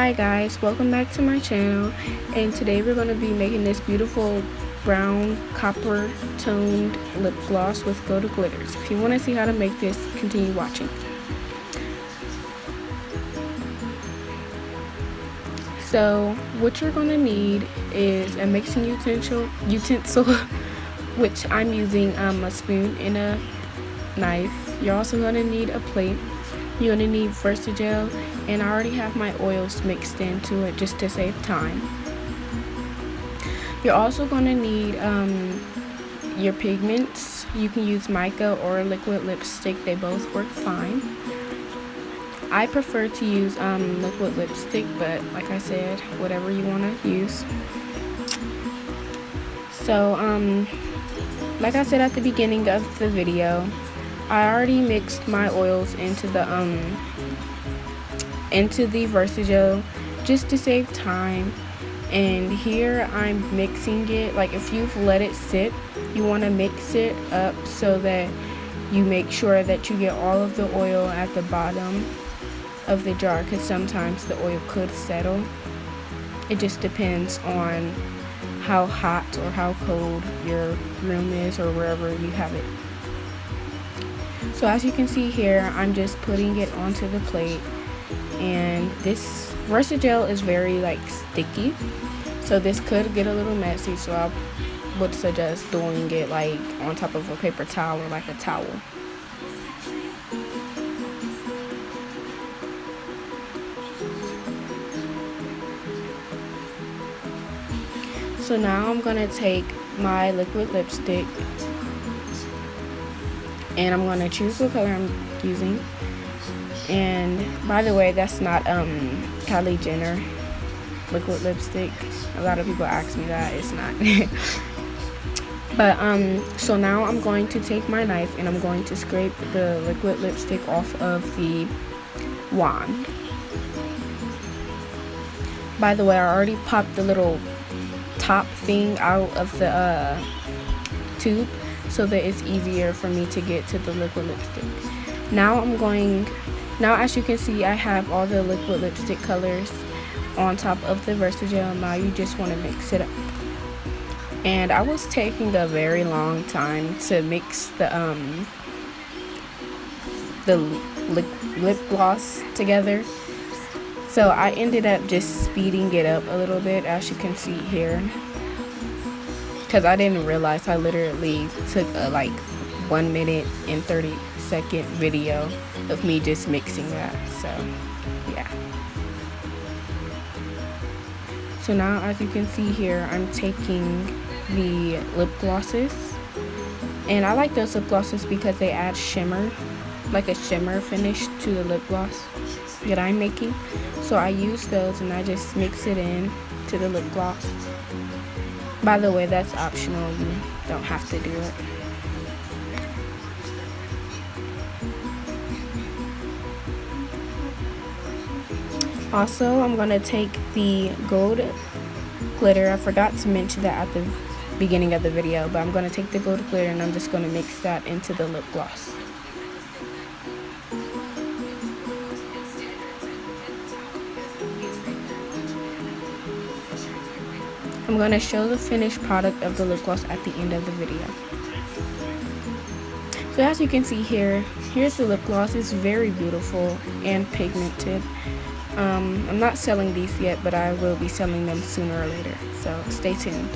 Hi guys, welcome back to my channel, and today we're going to be making this beautiful brown copper toned lip gloss with gold glitters. If you want to see how to make this, continue watching. So what you're going to need is a mixing utensil which I'm using a spoon and a knife. You're also going to need a plate. You're going to need Versagel, and I already have my oils mixed into it just to save time. You're also going to need your pigments. You can use mica or liquid lipstick, they both work fine. I prefer to use liquid lipstick, but like I said, whatever you want to use. So like I said at the beginning of the video, I already mixed my oils into the Versagel just to save time. And here I'm mixing it. Like, if you've let it sit, you want to mix it up so that you make sure that you get all of the oil at the bottom of the jar, because sometimes the oil could settle. It just depends on how hot or how cold your room is or wherever you have it. So as you can see here, I'm just putting it onto the plate, and this Versagel is very sticky, so this could get a little messy, so I would suggest doing it on top of a paper towel or a towel. So now I'm gonna take my liquid lipstick, and I'm going to choose what color I'm using. And by the way, that's not Kylie Jenner liquid lipstick. A lot of people ask me that. It's not. But so now I'm going to take my knife and I'm going to scrape the liquid lipstick off of the wand. By the way, I already popped the little top thing out of the tube, so that it's easier for me to get to the liquid lipstick. Now as you can see, I have all the liquid lipstick colors on top of the Versagel. Now you just want to mix it up. And I was taking a very long time to mix the lip gloss together. So I ended up just speeding it up a little bit, as you can see here, because I didn't realize I literally took a 1 minute and 30-second video of me just mixing that. So yeah. So now as you can see here, I'm taking the lip glosses, and I like those lip glosses because they add shimmer, like a shimmer finish to the lip gloss that I'm making. So I use those and I just mix it in to the lip gloss. By the way, that's optional, you don't have to do it. Also, I'm going to take the gold glitter. I forgot to mention that at the beginning of the video, but I'm going to take the gold glitter and I'm just going to mix that into the lip gloss. I'm going to show the finished product of the lip gloss at the end of the video. So as you can see here, here's the lip gloss. It's very beautiful and pigmented. I'm not selling these yet, but I will be selling them sooner or later, so stay tuned.